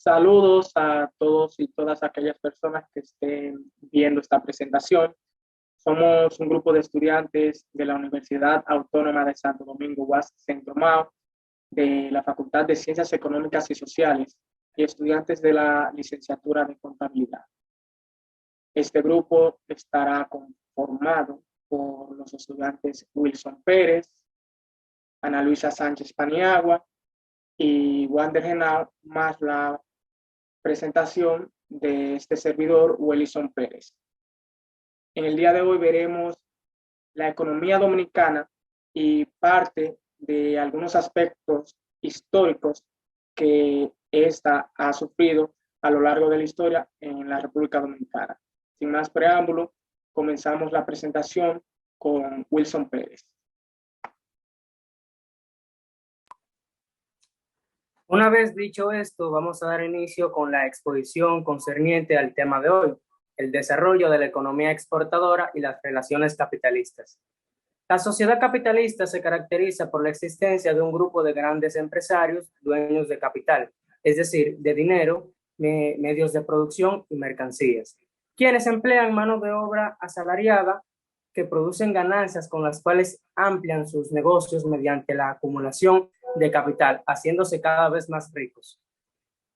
Saludos a todos y todas aquellas personas que estén viendo esta presentación. Somos un grupo de estudiantes de la Universidad Autónoma de Santo Domingo, UAS Centro Mao, de la Facultad de Ciencias Económicas y Sociales y estudiantes de la licenciatura de Contabilidad. Este grupo estará conformado por los estudiantes Wilson Pérez, Ana Luisa Sánchez Paniagua y Wander Genao, más la presentación de este servidor, Wellison Pérez. En el día de hoy veremos la economía dominicana y parte de algunos aspectos históricos que ésta ha sufrido a lo largo de la historia en la República Dominicana. Sin más preámbulo, comenzamos la presentación con Wilson Pérez. Una vez dicho esto, vamos a dar inicio con la exposición concerniente al tema de hoy, el desarrollo de la economía exportadora y las relaciones capitalistas. La sociedad capitalista se caracteriza por la existencia de un grupo de grandes empresarios dueños de capital, es decir, de dinero, medios de producción y mercancías, quienes emplean mano de obra asalariada que producen ganancias con las cuales amplian sus negocios mediante la acumulación de capital, haciéndose cada vez más ricos.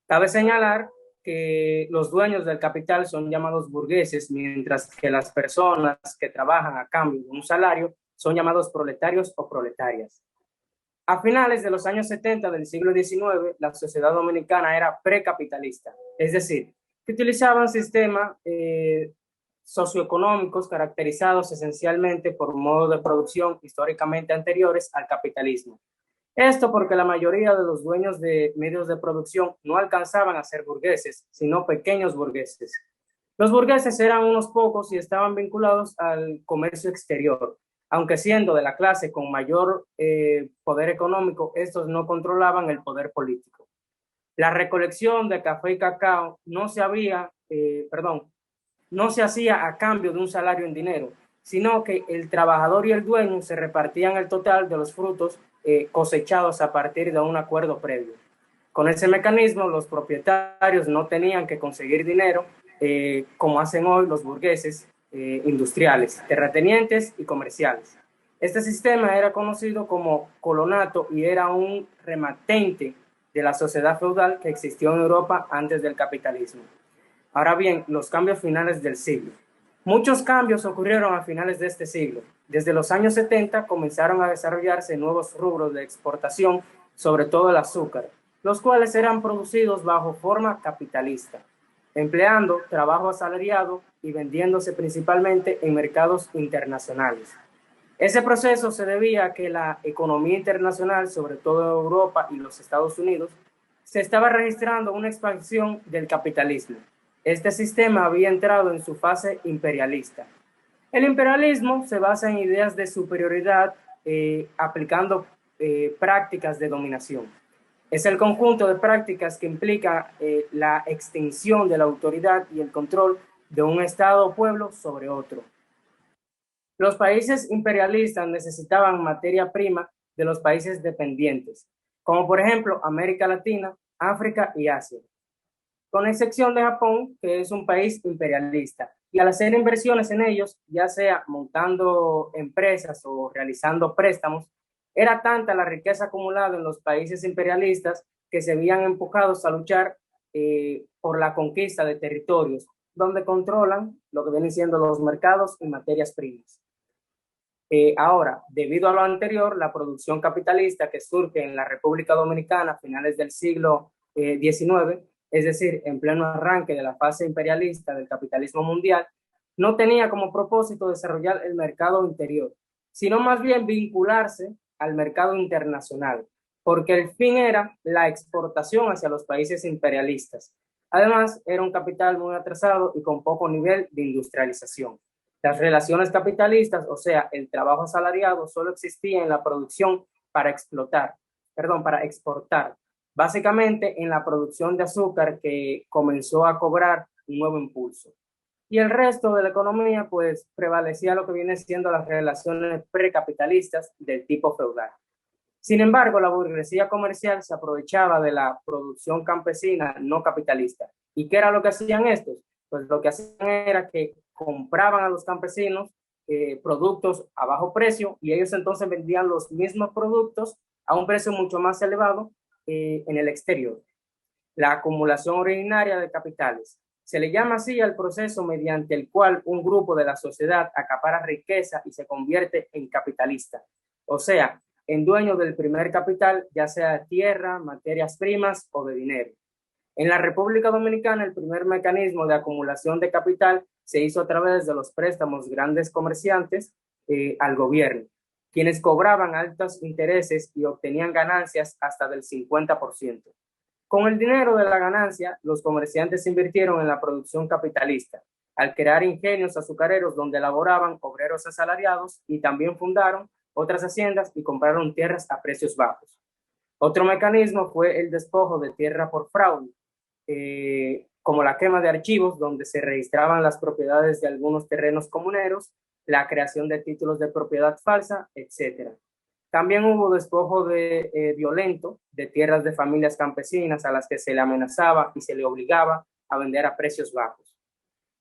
Cabe señalar que los dueños del capital son llamados burgueses, mientras que las personas que trabajan a cambio de un salario son llamados proletarios o proletarias. A finales de los años 70 del siglo XIX, la sociedad dominicana era precapitalista, es decir, que utilizaban sistemas socioeconómicos caracterizados esencialmente por modos de producción históricamente anteriores al capitalismo. Esto porque la mayoría de los dueños de medios de producción no alcanzaban a ser burgueses, sino pequeños burgueses. Los burgueses eran unos pocos y estaban vinculados al comercio exterior. Aunque siendo de la clase con mayor poder económico, estos no controlaban el poder político. La recolección de café y cacao no se hacía a cambio de un salario en dinero, sino que el trabajador y el dueño se repartían el total de los frutos cosechados a partir de un acuerdo previo. Con ese mecanismo, los propietarios no tenían que conseguir dinero como hacen hoy los burgueses industriales, terratenientes y comerciales. Este sistema era conocido como colonato y era un rematente de la sociedad feudal que existió en Europa antes del capitalismo. Ahora bien, los cambios finales del siglo. Muchos cambios ocurrieron a finales de este siglo. Desde los años 70 comenzaron a desarrollarse nuevos rubros de exportación, sobre todo el azúcar, los cuales eran producidos bajo forma capitalista, empleando trabajo asalariado y vendiéndose principalmente en mercados internacionales. Ese proceso se debía a que la economía internacional, sobre todo Europa y los Estados Unidos, se estaba registrando una expansión del capitalismo. Este sistema había entrado en su fase imperialista. El imperialismo se basa en ideas de superioridad aplicando prácticas de dominación. Es el conjunto de prácticas que implica la extinción de la autoridad y el control de un Estado o pueblo sobre otro. Los países imperialistas necesitaban materia prima de los países dependientes, como por ejemplo América Latina, África y Asia, con excepción de Japón, que es un país imperialista. Y al hacer inversiones en ellos, ya sea montando empresas o realizando préstamos, era tanta la riqueza acumulada en los países imperialistas que se veían empujados a luchar por la conquista de territorios, donde controlan lo que vienen siendo los mercados y materias primas. Ahora, debido a lo anterior, la producción capitalista que surge en la República Dominicana a finales del siglo XIX, es decir, en pleno arranque de la fase imperialista del capitalismo mundial, no tenía como propósito desarrollar el mercado interior, sino más bien vincularse al mercado internacional, porque el fin era la exportación hacia los países imperialistas. Además, era un capital muy atrasado y con poco nivel de industrialización. Las relaciones capitalistas, o sea, el trabajo asalariado, solo existía en la producción para exportar. Básicamente en la producción de azúcar que comenzó a cobrar un nuevo impulso. Y el resto de la economía, pues, prevalecía lo que viene siendo las relaciones precapitalistas del tipo feudal. Sin embargo, la burguesía comercial se aprovechaba de la producción campesina no capitalista. ¿Y qué era lo que hacían estos? Pues lo que hacían era que compraban a los campesinos productos a bajo precio y ellos entonces vendían los mismos productos a un precio mucho más elevado en el exterior. La acumulación originaria de capitales. Se le llama así al proceso mediante el cual un grupo de la sociedad acapara riqueza y se convierte en capitalista. O sea, en dueño del primer capital, ya sea de tierra, materias primas o de dinero. En la República Dominicana, el primer mecanismo de acumulación de capital se hizo a través de los préstamos grandes comerciantes al gobierno, quienes cobraban altos intereses y obtenían ganancias hasta del 50%. Con el dinero de la ganancia, los comerciantes invirtieron en la producción capitalista, al crear ingenios azucareros donde laboraban obreros asalariados y también fundaron otras haciendas y compraron tierras a precios bajos. Otro mecanismo fue el despojo de tierra por fraude, como la quema de archivos donde se registraban las propiedades de algunos terrenos comuneros, la creación de títulos de propiedad falsa, etc. También hubo despojo violento de tierras de familias campesinas a las que se le amenazaba y se le obligaba a vender a precios bajos.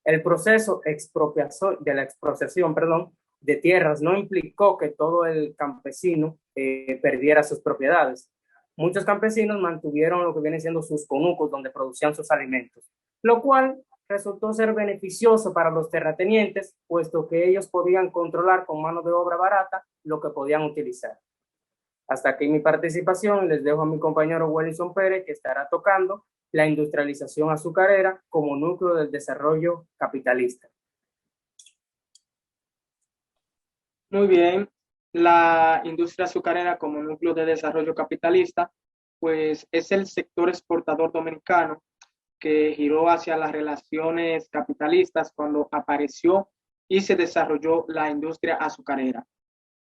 El proceso de la expropiación de tierras no implicó que todo el campesino perdiera sus propiedades. Muchos campesinos mantuvieron lo que vienen siendo sus conucos donde producían sus alimentos, lo cual resultó ser beneficioso para los terratenientes, puesto que ellos podían controlar con mano de obra barata lo que podían utilizar. Hasta aquí mi participación y les dejo a mi compañero Wellington Pérez, que estará tocando la industrialización azucarera como núcleo del desarrollo capitalista. Muy bien, la industria azucarera como núcleo de desarrollo capitalista, pues es el sector exportador dominicano que giró hacia las relaciones capitalistas cuando apareció y se desarrolló la industria azucarera,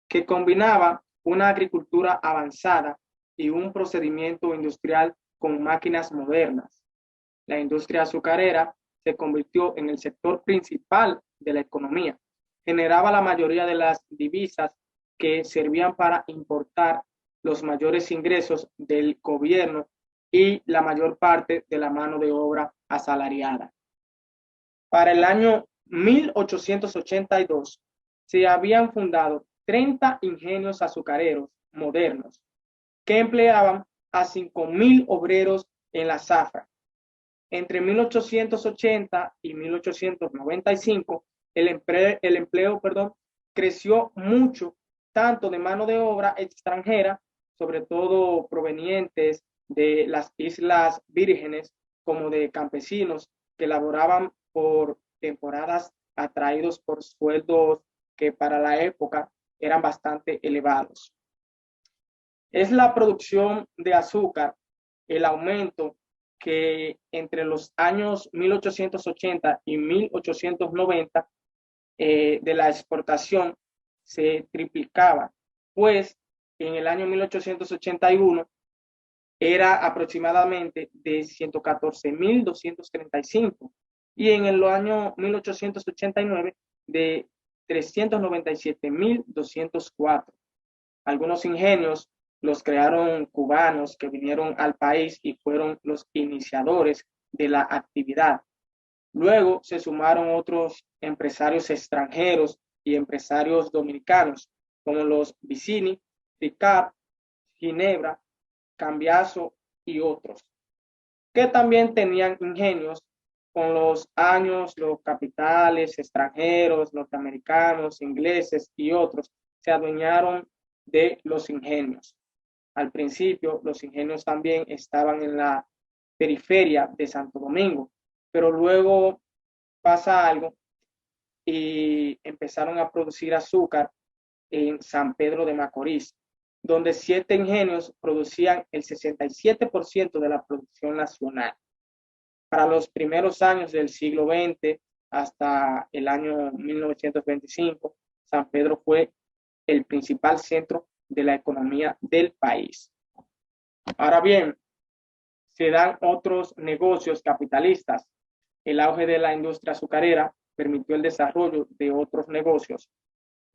que combinaba una agricultura avanzada y un procedimiento industrial con máquinas modernas. La industria azucarera se convirtió en el sector principal de la economía. Generaba la mayoría de las divisas que servían para importar los mayores ingresos del gobierno y la mayor parte de la mano de obra asalariada. Para el año 1882 se habían fundado 30 ingenios azucareros modernos que empleaban a 5.000 obreros en la zafra. Entre 1880 y 1895, el empleo creció mucho, tanto de mano de obra extranjera, sobre todo provenientes de las Islas Vírgenes, como de campesinos que laboraban por temporadas atraídos por sueldos que para la época eran bastante elevados. Es la producción de azúcar, el aumento que entre los años 1880 y 1890 de la exportación se triplicaba, pues en el año 1881 era aproximadamente de 114.235 y en el año 1889 de 397.204. Algunos ingenios los crearon cubanos que vinieron al país y fueron los iniciadores de la actividad. Luego se sumaron otros empresarios extranjeros y empresarios dominicanos, como los Vicini, Ricard, Ginebra, Cambiaso y otros, que también tenían ingenios. Con los años, los capitales extranjeros, norteamericanos, ingleses y otros se adueñaron de los ingenios. Al principio, los ingenios también estaban en la periferia de Santo Domingo, pero luego pasa algo y empezaron a producir azúcar en San Pedro de Macorís, donde 7 ingenios producían el 67% de la producción nacional. Para los primeros años del siglo XX hasta el año 1925, San Pedro fue el principal centro de la economía del país. Ahora bien, se dan otros negocios capitalistas. El auge de la industria azucarera permitió el desarrollo de otros negocios.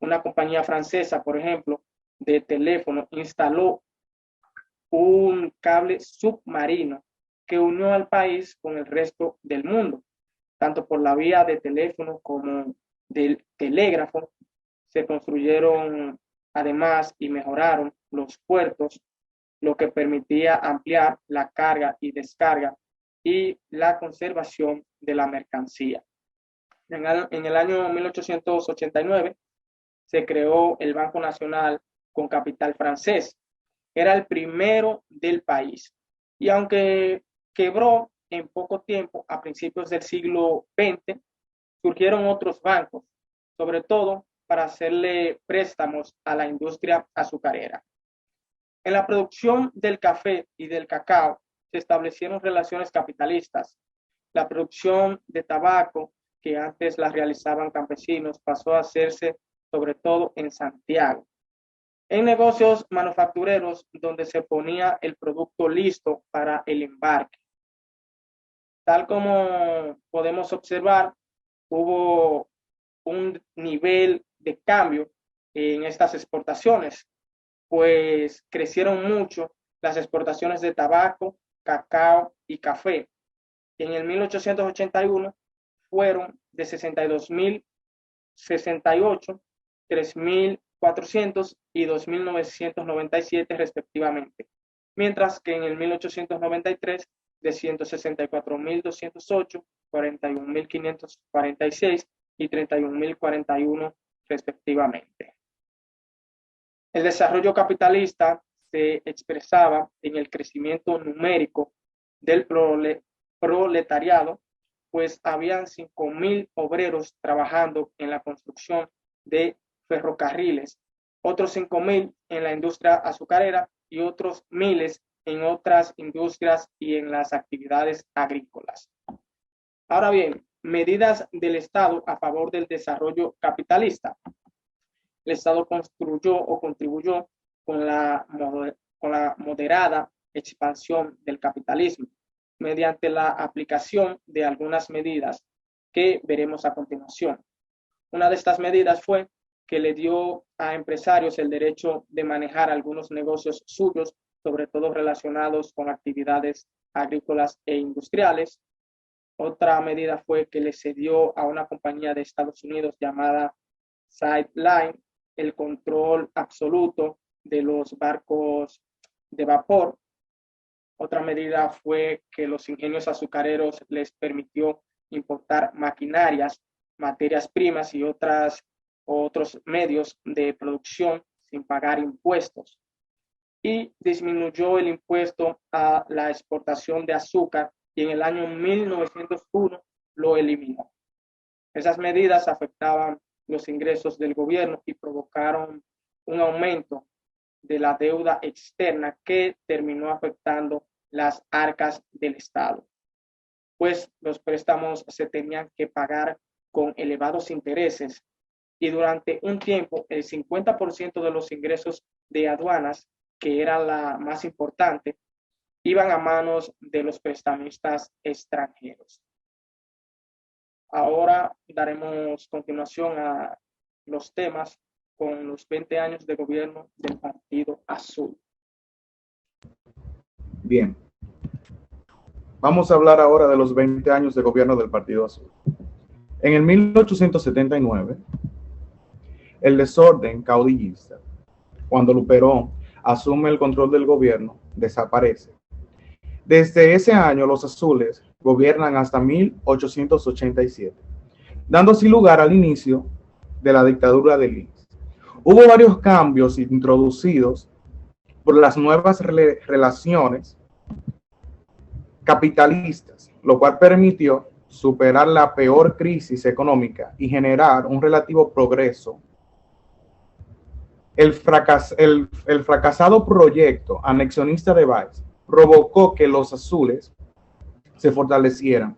Una compañía francesa, por ejemplo, de teléfono instaló un cable submarino que unió al país con el resto del mundo, tanto por la vía de teléfono como del telégrafo. Se construyeron además y mejoraron los puertos, lo que permitía ampliar la carga y descarga y la conservación de la mercancía. En el año 1889 se creó el Banco Nacional con capital francés. Era el primero del país. Y aunque quebró en poco tiempo, a principios del siglo XX, surgieron otros bancos, sobre todo para hacerle préstamos a la industria azucarera. En la producción del café y del cacao se establecieron relaciones capitalistas. La producción de tabaco, que antes la realizaban campesinos, pasó a hacerse sobre todo en Santiago. En negocios manufactureros donde se ponía el producto listo para el embarque. Tal como podemos observar, hubo un nivel de cambio en estas exportaciones, pues crecieron mucho las exportaciones de tabaco, cacao y café. En el 1881 fueron de 62.068, 3.400 y 2.997 respectivamente, mientras que en el 1893 de 164.208, 41.546 y 31.041 respectivamente. El desarrollo capitalista se expresaba en el crecimiento numérico del proletariado, pues habían 5.000 obreros trabajando en la construcción de ferrocarriles, otros 5.000 en la industria azucarera y otros miles en otras industrias y en las actividades agrícolas. Ahora bien, medidas del Estado a favor del desarrollo capitalista. El Estado construyó o contribuyó con la moderada expansión del capitalismo mediante la aplicación de algunas medidas que veremos a continuación. Una de estas medidas fue que le dio a empresarios el derecho de manejar algunos negocios suyos, sobre todo relacionados con actividades agrícolas e industriales. Otra medida fue que le cedió a una compañía de Estados Unidos llamada Sideline el control absoluto de los barcos de vapor. Otra medida fue que los ingenios azucareros les permitió importar maquinarias, materias primas y otros medios de producción sin pagar impuestos. Y disminuyó el impuesto a la exportación de azúcar y en el año 1901 lo eliminó. Esas medidas afectaban los ingresos del gobierno y provocaron un aumento de la deuda externa que terminó afectando las arcas del Estado, pues los préstamos se tenían que pagar con elevados intereses y durante un tiempo el 50% de los ingresos de aduanas, que era la más importante, iban a manos de los prestamistas extranjeros. Ahora daremos continuación a los temas con los 20 años de gobierno del Partido Azul. Bien, vamos a hablar ahora de los 20 años de gobierno del Partido Azul. En el 1879, el desorden caudillista, cuando Luperón asume el control del gobierno, desaparece. Desde ese año, los azules gobiernan hasta 1887, dando así lugar al inicio de la dictadura de Lins. Hubo varios cambios introducidos por las nuevas relaciones capitalistas, lo cual permitió superar la peor crisis económica y generar un relativo progreso. El fracasado proyecto anexionista de Valls provocó que los azules se fortalecieran.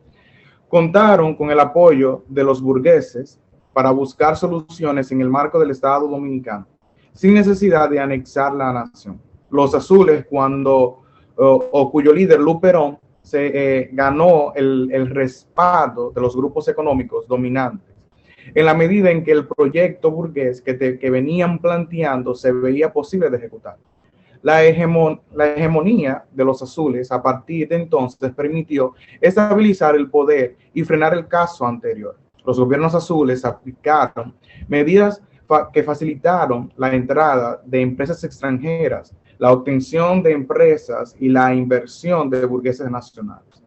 Contaron con el apoyo de los burgueses para buscar soluciones en el marco del Estado Dominicano, sin necesidad de anexar la nación. Los azules, cuyo líder Luperón se ganó el respaldo de los grupos económicos dominantes, en la medida en que el proyecto burgués que venían planteando se veía posible de ejecutar. La hegemonía de los azules a partir de entonces permitió estabilizar el poder y frenar el caso anterior. Los gobiernos azules aplicaron medidas que facilitaron la entrada de empresas extranjeras, la obtención de empresas y la inversión de burgueses nacionales.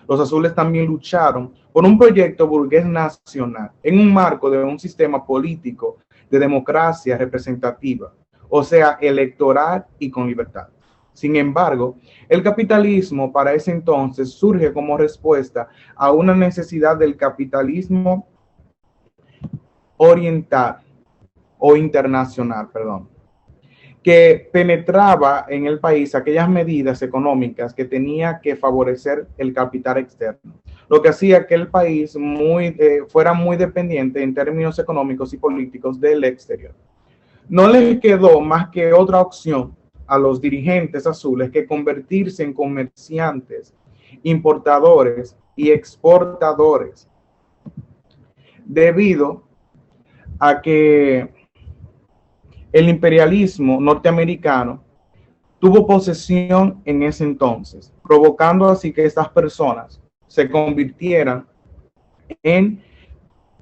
Los azules también lucharon por un proyecto burgués nacional en un marco de un sistema político de democracia representativa, o sea, electoral y con libertad. Sin embargo, el capitalismo para ese entonces surge como respuesta a una necesidad del capitalismo oriental o internacional, perdón, que penetraba en el país aquellas medidas económicas que tenía que favorecer el capital externo, lo que hacía que el país fuera muy dependiente en términos económicos y políticos del exterior. No les quedó más que otra opción a los dirigentes azules que convertirse en comerciantes, importadores y exportadores, debido a que el imperialismo norteamericano tuvo posesión en ese entonces, provocando así que estas personas se convirtieran en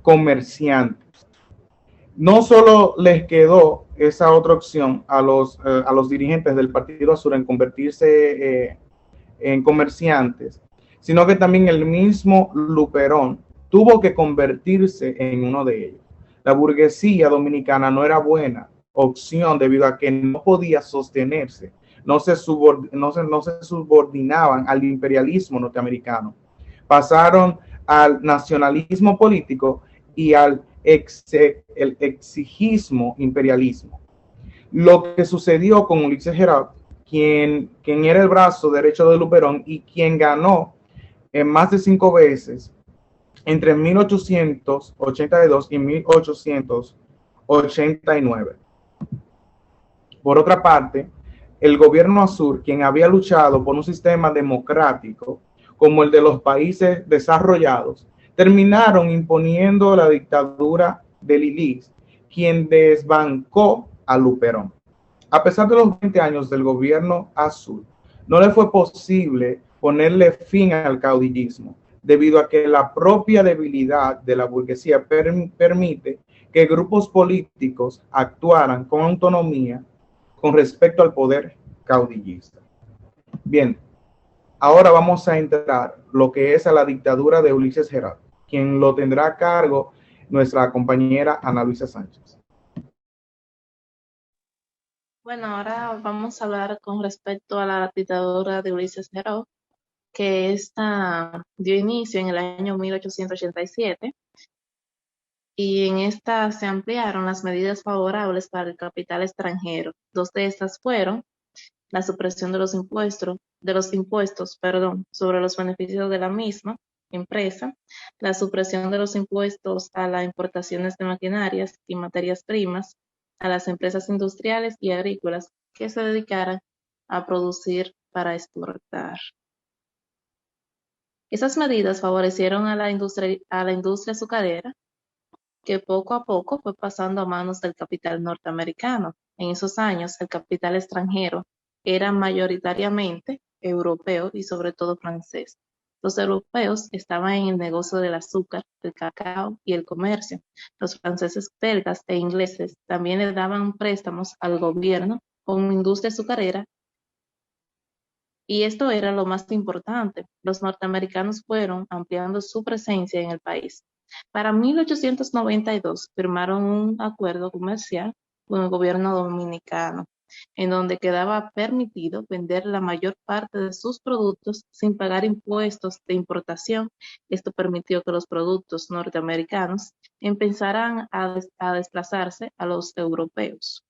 comerciantes. No solo les quedó esa otra opción a los dirigentes del Partido Azul en convertirse en comerciantes, sino que también el mismo Luperón tuvo que convertirse en uno de ellos. La burguesía dominicana no era buena opción debido a que no podía sostenerse, no se subordinaban al imperialismo norteamericano. Pasaron al nacionalismo político y al el exigismo imperialismo. Lo que sucedió con Ulises Gerard, quien era el brazo derecho de Luperón y quien ganó en más de 5 veces entre 1882 y 1889. Por otra parte, el gobierno azul, quien había luchado por un sistema democrático como el de los países desarrollados, terminaron imponiendo la dictadura de Lilies, quien desbancó a Luperón. A pesar de los 20 años del gobierno azul, no le fue posible ponerle fin al caudillismo, debido a que la propia debilidad de la burguesía permite que grupos políticos actuaran con autonomía con respecto al poder caudillista. Bien, ahora vamos a entrar lo que es a la dictadura de Ulises Gerard, quien lo tendrá a cargo nuestra compañera Ana Luisa Sánchez. Bueno, ahora vamos a hablar con respecto a la dictadura de Ulises Gerard, que esta dio inicio en el año 1887 y en esta se ampliaron las medidas favorables para el capital extranjero. Dos de estas fueron la supresión de los impuestos, sobre los beneficios de la misma empresa, la supresión de los impuestos a las importaciones de maquinarias y materias primas, a las empresas industriales y agrícolas que se dedicaran a producir para exportar. Esas medidas favorecieron a la industria azucarera, que poco a poco fue pasando a manos del capital norteamericano. En esos años, el capital extranjero era mayoritariamente europeo y sobre todo francés. Los europeos estaban en el negocio del azúcar, el cacao y el comercio. Los franceses, belgas e ingleses también le daban préstamos al gobierno como industria azucarera, y esto era lo más importante. Los norteamericanos fueron ampliando su presencia en el país. Para 1892 firmaron un acuerdo comercial con el gobierno dominicano, en donde quedaba permitido vender la mayor parte de sus productos sin pagar impuestos de importación. Esto permitió que los productos norteamericanos empezaran a desplazarse a los europeos.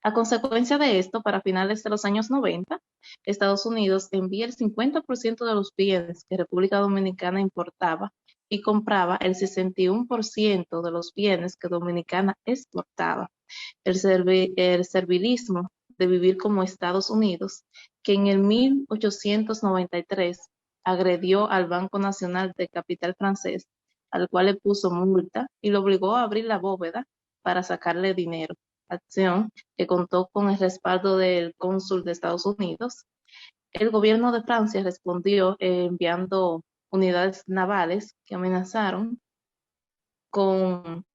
A consecuencia de esto, para finales de los años 90, Estados Unidos envía el 50% de los bienes que República Dominicana importaba y compraba el 61% de los bienes que Dominicana exportaba. El servilismo de vivir como Estados Unidos, que en el 1893 agredió al Banco Nacional de Capital francés, al cual le puso multa y lo obligó a abrir la bóveda para sacarle dinero. acción que contó con el respaldo del cónsul de Estados Unidos. El gobierno de Francia respondió enviando unidades navales que amenazaron con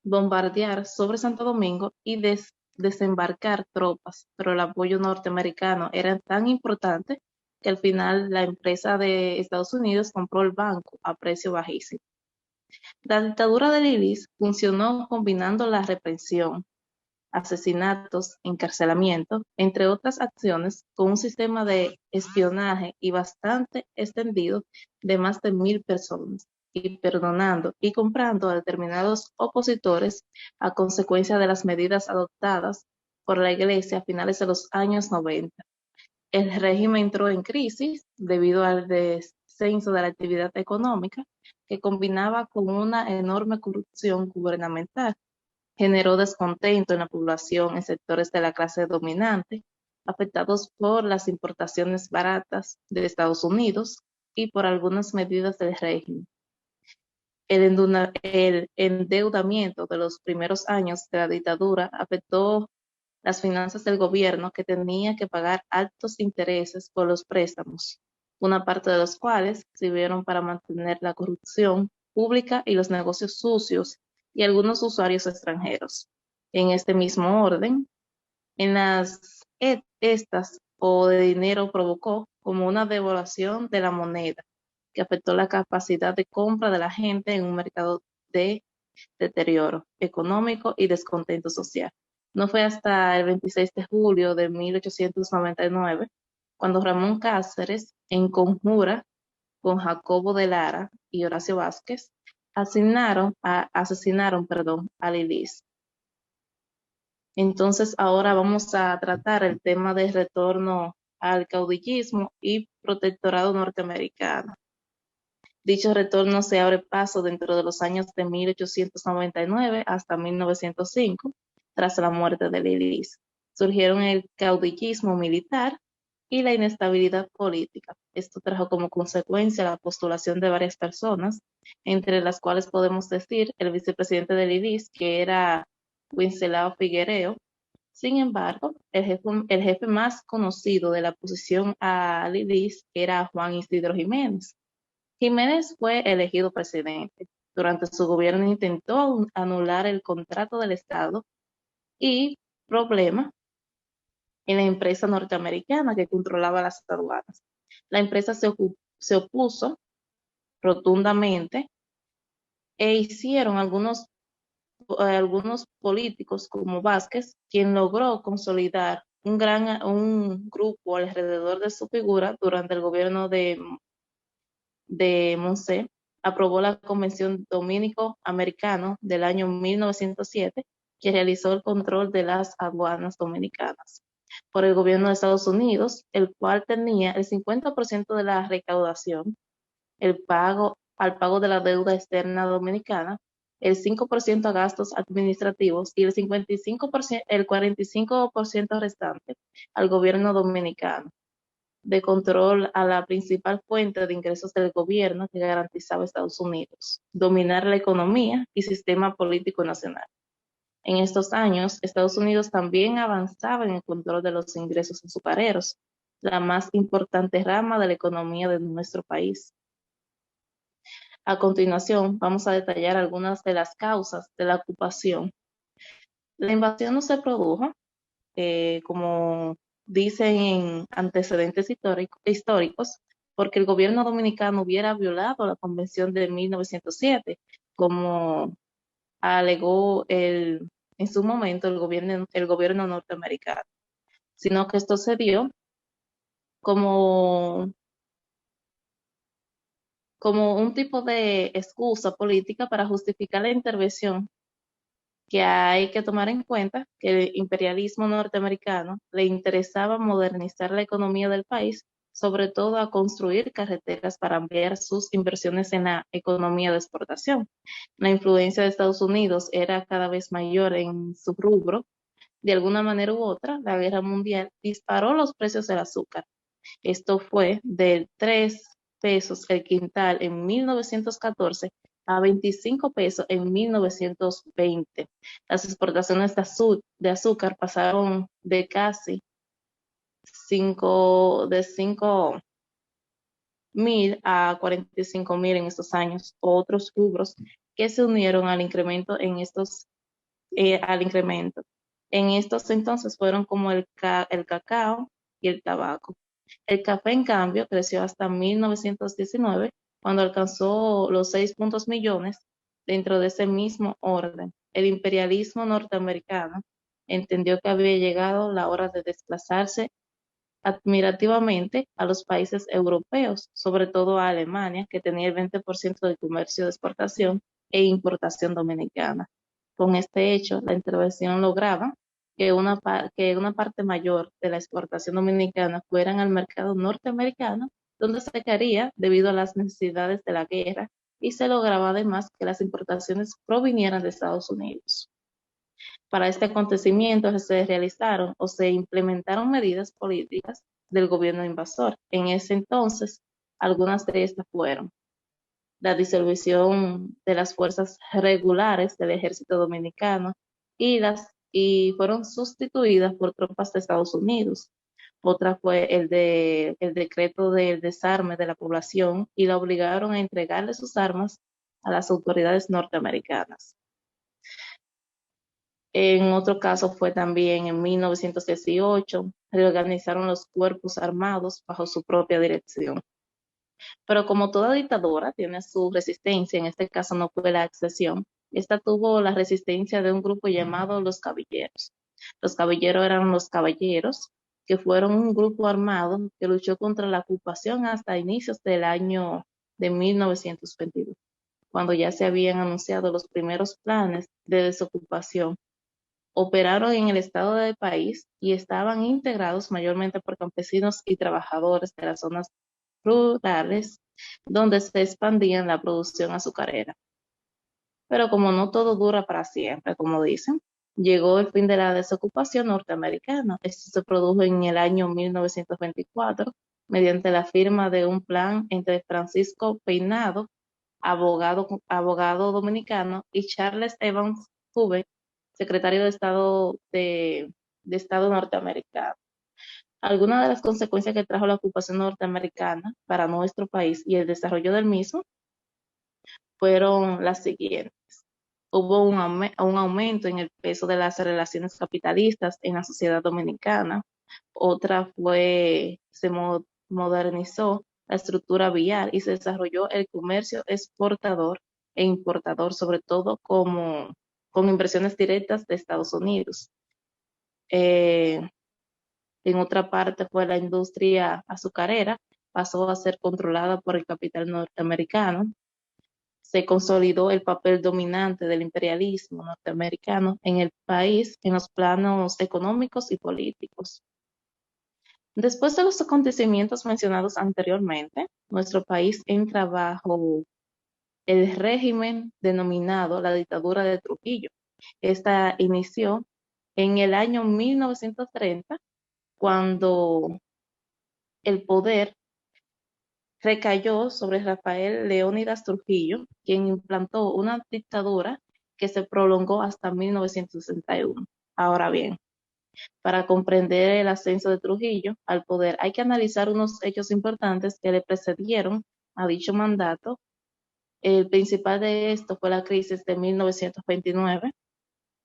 bombardear sobre Santo Domingo y desembarcar tropas, pero el apoyo norteamericano era tan importante que al final la empresa de Estados Unidos compró el banco a precio bajísimo. La dictadura de Lilies funcionó combinando la represión, asesinatos, encarcelamiento, entre otras acciones, con un sistema de espionaje y bastante extendido de más de 1.000 personas, y perdonando y comprando a determinados opositores a consecuencia de las medidas adoptadas por la Iglesia a finales de los años 90. El régimen entró en crisis debido al descenso de la actividad económica que combinaba con una enorme corrupción gubernamental. Generó descontento en la población en sectores de la clase dominante, afectados por las importaciones baratas de Estados Unidos y por algunas medidas del régimen. El endeudamiento de los primeros años de la dictadura afectó las finanzas del gobierno, que tenía que pagar altos intereses por los préstamos, una parte de los cuales sirvieron para mantener la corrupción pública y los negocios sucios y algunos usuarios extranjeros. En este mismo orden, en las estas o de dinero provocó como una devaluación de la moneda, que afectó la capacidad de compra de la gente en un mercado de deterioro económico y descontento social. No fue hasta el 26 de julio de 1899 cuando Ramón Cáceres, en conjura con Jacobo de Lara y Horacio Vázquez, asesinaron a Lilies. Entonces ahora vamos a tratar el tema del retorno al caudillismo y protectorado norteamericano. Dicho retorno se abre paso dentro de los años de 1899 hasta 1905, tras la muerte de Lilies. Surgieron el caudillismo militar y la inestabilidad política. Esto trajo como consecuencia la postulación de varias personas, entre las cuales podemos decir el vicepresidente de Lilies, que era Wenceslao Figuereo. Sin embargo, el jefe más conocido de la oposición a Lilies era Juan Isidro Jiménez. Jiménez fue elegido presidente. Durante su gobierno intentó anular el contrato del Estado y problema en la empresa norteamericana que controlaba las aduanas. La empresa se opuso rotundamente e hicieron algunos políticos como Vázquez, quien logró consolidar un grupo alrededor de su figura durante el gobierno de Monset. Aprobó la Convención Dominico-Americano del año 1907, que realizó el control de las aduanas dominicanas por el gobierno de Estados Unidos, el cual tenía el 50% de la recaudación, al pago de la deuda externa dominicana, el 5% a gastos administrativos y el 45% restante al gobierno dominicano, de control a la principal fuente de ingresos del gobierno que garantizaba Estados Unidos, dominar la economía y sistema político nacional. En estos años, Estados Unidos también avanzaba en el control de los ingresos azucareros, la más importante rama de la economía de nuestro país. A continuación, vamos a detallar algunas de las causas de la ocupación. La invasión no se produjo, como dicen en antecedentes históricos, porque el gobierno dominicano hubiera violado la Convención de 1907, como alegó en su momento el gobierno norteamericano, sino que esto se dio como un tipo de excusa política para justificar la intervención, que hay que tomar en cuenta que el imperialismo norteamericano le interesaba modernizar la economía del país, sobre todo a construir carreteras para ampliar sus inversiones en la economía de exportación. La influencia de Estados Unidos era cada vez mayor en su rubro. De alguna manera u otra, la guerra mundial disparó los precios del azúcar. Esto fue de 3 pesos el quintal en 1914 a 25 pesos en 1920. Las exportaciones de azúcar pasaron de casi 5.000 a 45.000 en estos años. Otros rubros que se unieron al incremento al incremento. En estos entonces fueron como el cacao y el tabaco. El café, en cambio, creció hasta 1919, cuando alcanzó los 6 millones. Dentro de ese mismo orden, el imperialismo norteamericano entendió que había llegado la hora de desplazarse admirativamente a los países europeos, sobre todo a Alemania, que tenía el 20% del comercio de exportación e importación dominicana. Con este hecho, la intervención lograba que una parte mayor de la exportación dominicana fueran al mercado norteamericano, donde se caería debido a las necesidades de la guerra, y se lograba además que las importaciones provinieran de Estados Unidos. Para este acontecimiento se realizaron o se implementaron medidas políticas del gobierno invasor. En ese entonces, algunas de estas fueron la disolución de las fuerzas regulares del ejército dominicano y fueron sustituidas por tropas de Estados Unidos. Otra fue el decreto del desarme de la población, y la obligaron a entregarle sus armas a las autoridades norteamericanas. En otro caso fue también en 1918, reorganizaron los cuerpos armados bajo su propia dirección. Pero como toda dictadura tiene su resistencia, en este caso no fue la excepción. Esta tuvo la resistencia de un grupo llamado los Caballeros. Los Caballeros eran los caballeros, que fueron un grupo armado que luchó contra la ocupación hasta inicios del año de 1922, cuando ya se habían anunciado los primeros planes de desocupación. Operaron en el estado del país y estaban integrados mayormente por campesinos y trabajadores de las zonas rurales, donde se expandía la producción azucarera. Pero como no todo dura para siempre, como dicen, llegó el fin de la desocupación norteamericana. Esto se produjo en el año 1924 mediante la firma de un plan entre Francisco Peinado, abogado dominicano, y Charles Evans Hoover, secretario de Estado norteamericano. Algunas de las consecuencias que trajo la ocupación norteamericana para nuestro país y el desarrollo del mismo fueron las siguientes. Hubo un aumento en el peso de las relaciones capitalistas en la sociedad dominicana. Otra fue, modernizó la estructura vial y se desarrolló el comercio exportador e importador, sobre todo con inversiones directas de Estados Unidos. En otra parte fue la industria azucarera, pasó a ser controlada por el capital norteamericano. Se consolidó el papel dominante del imperialismo norteamericano en el país en los planos económicos y políticos. Después de los acontecimientos mencionados anteriormente, nuestro país entra bajo el régimen denominado la dictadura de Trujillo. Esta inició en el año 1930, cuando el poder recayó sobre Rafael Leónidas Trujillo, quien implantó una dictadura que se prolongó hasta 1961. Ahora bien, para comprender el ascenso de Trujillo al poder hay que analizar unos hechos importantes que le precedieron a dicho mandato. El principal de esto fue la crisis de 1929,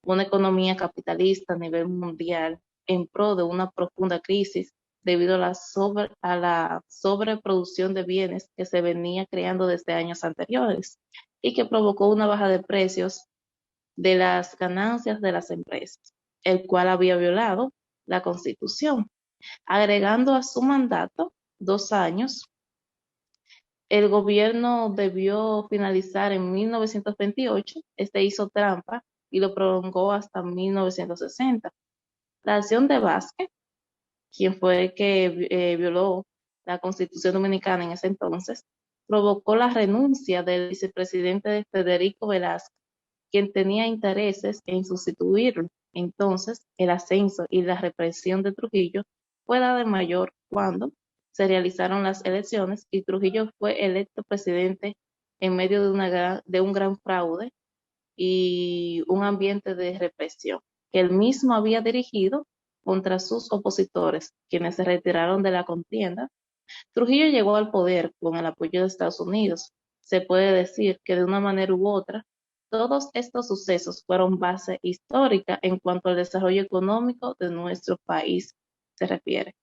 una economía capitalista a nivel mundial en pro de una profunda crisis debido a la sobreproducción de bienes que se venía creando desde años anteriores y que provocó una baja de precios de las ganancias de las empresas, el cual había violado la Constitución. Agregando a su mandato 2 años, el gobierno debió finalizar en 1928, hizo trampa y lo prolongó hasta 1960. La acción de Vázquez, quien fue el que violó la Constitución Dominicana en ese entonces, provocó la renuncia del vicepresidente Federico Velázquez, quien tenía intereses en sustituirlo. Entonces, el ascenso y la represión de Trujillo fue dada en mayor cuando se realizaron las elecciones y Trujillo fue electo presidente en medio de un gran fraude y un ambiente de represión que él mismo había dirigido contra sus opositores, quienes se retiraron de la contienda. Trujillo llegó al poder con el apoyo de Estados Unidos. Se puede decir que de una manera u otra, todos estos sucesos fueron base histórica en cuanto al desarrollo económico de nuestro país se refiere.